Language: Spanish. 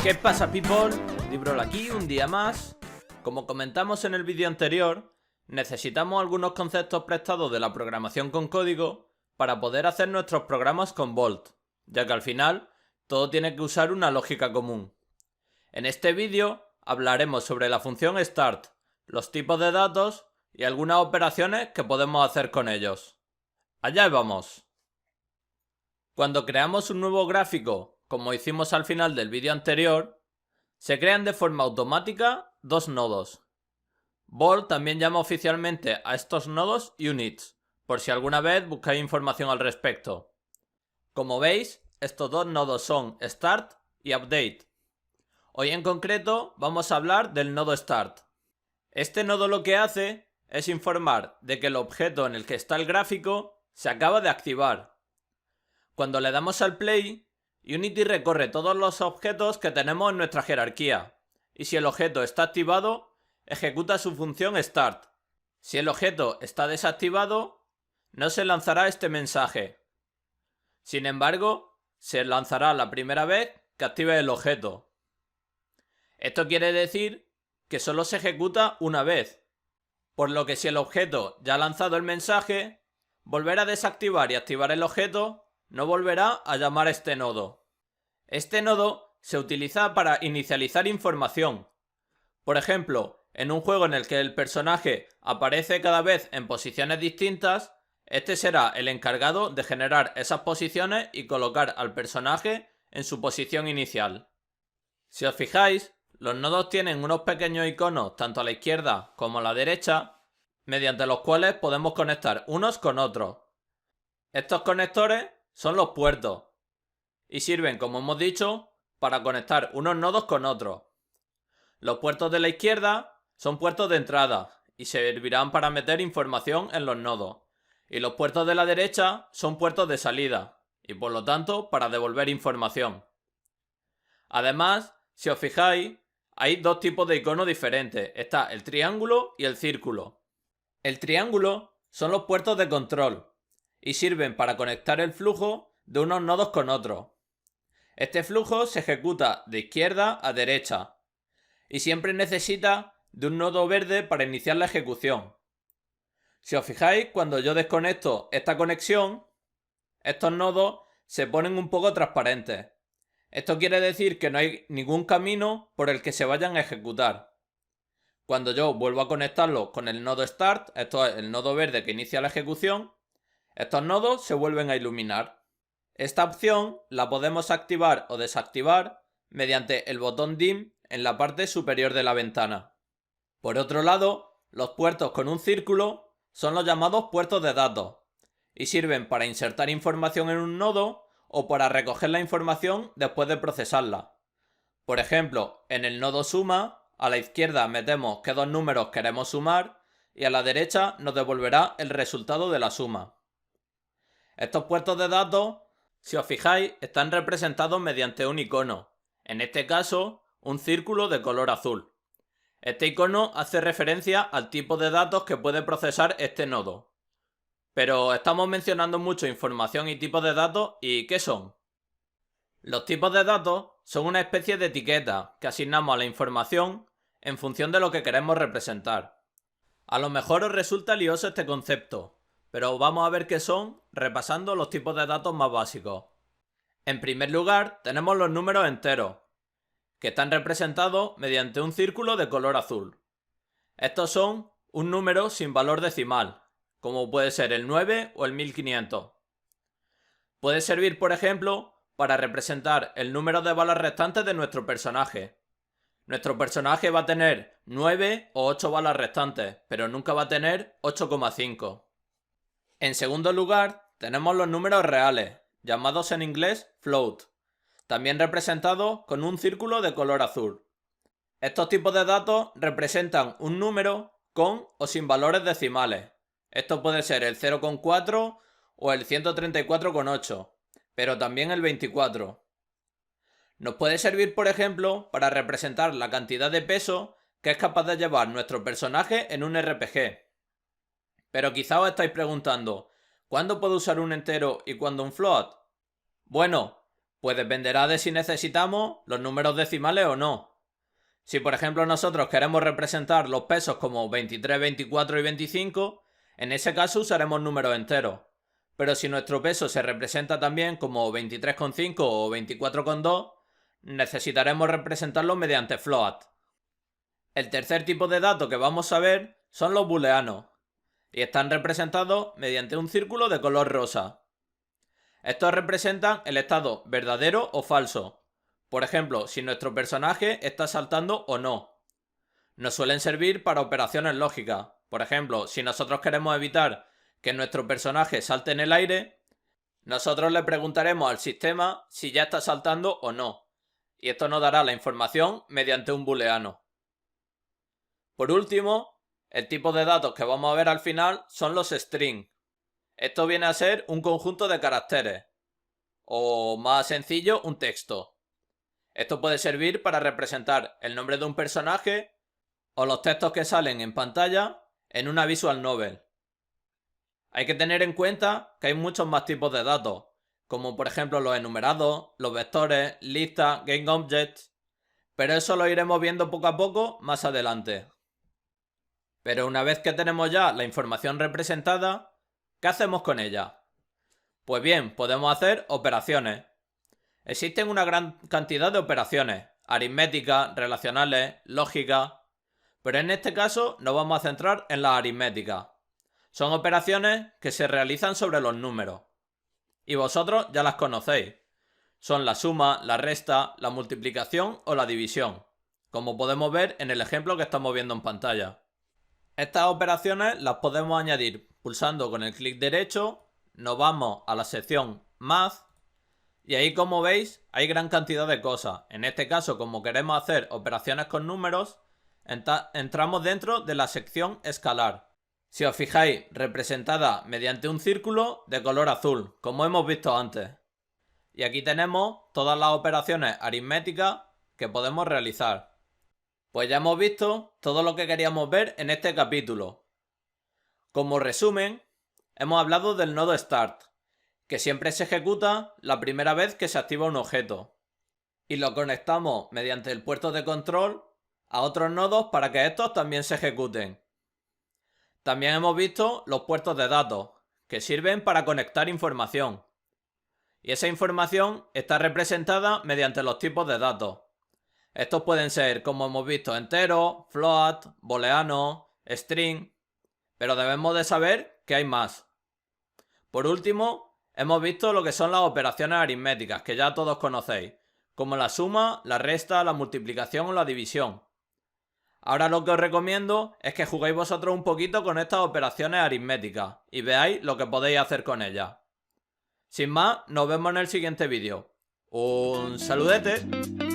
¿Qué pasa, people? Librol aquí un día más. Como comentamos en el vídeo anterior, necesitamos algunos conceptos prestados de la programación con código para poder hacer nuestros programas con Bolt, ya que al final todo tiene que usar una lógica común. En este vídeo hablaremos sobre la función start, los tipos de datos y algunas operaciones que podemos hacer con ellos. ¡Allá vamos! Cuando creamos un nuevo gráfico, como hicimos al final del vídeo anterior, se crean de forma automática dos nodos. Bolt también llama oficialmente a estos nodos units, por si alguna vez buscáis información al respecto. Como veis, estos dos nodos son start y update. Hoy en concreto vamos a hablar del nodo start. Este nodo lo que hace es informar de que el objeto en el que está el gráfico se acaba de activar. Cuando le damos al play, Unity recorre todos los objetos que tenemos en nuestra jerarquía, y si el objeto está activado, ejecuta su función start. Si el objeto está desactivado, no se lanzará este mensaje. Sin embargo, se lanzará la primera vez que active el objeto. Esto quiere decir que solo se ejecuta una vez, por lo que si el objeto ya ha lanzado el mensaje, volver a desactivar y activar el objeto no volverá a llamar a este nodo. Este nodo se utiliza para inicializar información. Por ejemplo, en un juego en el que el personaje aparece cada vez en posiciones distintas, este será el encargado de generar esas posiciones y colocar al personaje en su posición inicial. Si os fijáis, los nodos tienen unos pequeños iconos tanto a la izquierda como a la derecha, mediante los cuales podemos conectar unos con otros. Estos conectores son los puertos y sirven, como hemos dicho, para conectar unos nodos con otros. Los puertos de la izquierda son puertos de entrada y servirán para meter información en los nodos, y los puertos de la derecha son puertos de salida y por lo tanto para devolver información. Además, si os fijáis, hay dos tipos de iconos diferentes. Está el triángulo y el círculo. El triángulo son los puertos de control y sirven para conectar el flujo de unos nodos con otros. Este flujo se ejecuta de izquierda a derecha y siempre necesita de un nodo verde para iniciar la ejecución. Si os fijáis, cuando yo desconecto esta conexión, estos nodos se ponen un poco transparentes. Esto quiere decir que no hay ningún camino por el que se vayan a ejecutar. Cuando yo vuelvo a conectarlo con el nodo start, esto es el nodo verde que inicia la ejecución, estos nodos se vuelven a iluminar. Esta opción la podemos activar o desactivar mediante el botón dim en la parte superior de la ventana. Por otro lado, los puertos con un círculo son los llamados puertos de datos y sirven para insertar información en un nodo o para recoger la información después de procesarla. Por ejemplo, en el nodo suma, a la izquierda metemos qué dos números queremos sumar y a la derecha nos devolverá el resultado de la suma. Estos puertos de datos, si os fijáis, están representados mediante un icono, en este caso, un círculo de color azul. Este icono hace referencia al tipo de datos que puede procesar este nodo. Pero estamos mencionando mucho información y tipos de datos, ¿y qué son? Los tipos de datos son una especie de etiqueta que asignamos a la información en función de lo que queremos representar. A lo mejor os resulta lioso este concepto, pero vamos a ver qué son repasando los tipos de datos más básicos. En primer lugar, tenemos los números enteros, que están representados mediante un círculo de color azul. Estos son un número sin valor decimal, como puede ser el 9 o el 1500. Puede servir, por ejemplo, para representar el número de balas restantes de nuestro personaje. Nuestro personaje va a tener 9 o 8 balas restantes, pero nunca va a tener 8,5. En segundo lugar, tenemos los números reales, llamados en inglés float, también representados con un círculo de color azul. Estos tipos de datos representan un número con o sin valores decimales. Esto puede ser el 0,4 o el 134,8, pero también el 24. Nos puede servir, por ejemplo, para representar la cantidad de peso que es capaz de llevar nuestro personaje en un RPG. Pero quizá os estáis preguntando, ¿Cuándo puedo usar un entero y cuándo un float? Bueno, pues dependerá de si necesitamos los números decimales o no. Si por ejemplo nosotros queremos representar los pesos como 23, 24 y 25, en ese caso usaremos números enteros. Pero si nuestro peso se representa también como 23,5 o 24,2, necesitaremos representarlo mediante float. El tercer tipo de datos que vamos a ver son los booleanos, y están representados mediante un círculo de color rosa. Estos representan el estado verdadero o falso. Por ejemplo, si nuestro personaje está saltando o no. Nos suelen servir para operaciones lógicas. Por ejemplo, si nosotros queremos evitar que nuestro personaje salte en el aire, nosotros le preguntaremos al sistema si ya está saltando o no. Y esto nos dará la información mediante un booleano. Por último, el tipo de datos que vamos a ver al final son los strings. Esto viene a ser un conjunto de caracteres, o más sencillo, un texto. Esto puede servir para representar el nombre de un personaje o los textos que salen en pantalla en una visual novel. Hay que tener en cuenta que hay muchos más tipos de datos, como por ejemplo los enumerados, los vectores, listas, GameObjects, pero eso lo iremos viendo poco a poco más adelante. Pero una vez que tenemos ya la información representada, ¿qué hacemos con ella? Pues bien, podemos hacer operaciones. Existen una gran cantidad de operaciones, aritméticas, relacionales, lógicas, pero en este caso nos vamos a centrar en las aritméticas. Son operaciones que se realizan sobre los números. Y vosotros ya las conocéis. Son la suma, la resta, la multiplicación o la división, como podemos ver en el ejemplo que estamos viendo en pantalla. Estas operaciones las podemos añadir pulsando con el clic derecho, nos vamos a la sección Math y ahí, como veis, hay gran cantidad de cosas. En este caso, como queremos hacer operaciones con números, entramos dentro de la sección Escalar. Si os fijáis, representada mediante un círculo de color azul, como hemos visto antes. Y aquí tenemos todas las operaciones aritméticas que podemos realizar. Pues ya hemos visto todo lo que queríamos ver en este capítulo. Como resumen, hemos hablado del nodo Start, que siempre se ejecuta la primera vez que se activa un objeto, y lo conectamos mediante el puerto de control a otros nodos para que estos también se ejecuten. También hemos visto los puertos de datos, que sirven para conectar información, y esa información está representada mediante los tipos de datos. Estos pueden ser, como hemos visto, enteros, float, booleano, string, pero debemos de saber que hay más. Por último, hemos visto lo que son las operaciones aritméticas, que ya todos conocéis, como la suma, la resta, la multiplicación o la división. Ahora lo que os recomiendo es que juguéis vosotros un poquito con estas operaciones aritméticas y veáis lo que podéis hacer con ellas. Sin más, nos vemos en el siguiente vídeo. ¡Un saludete!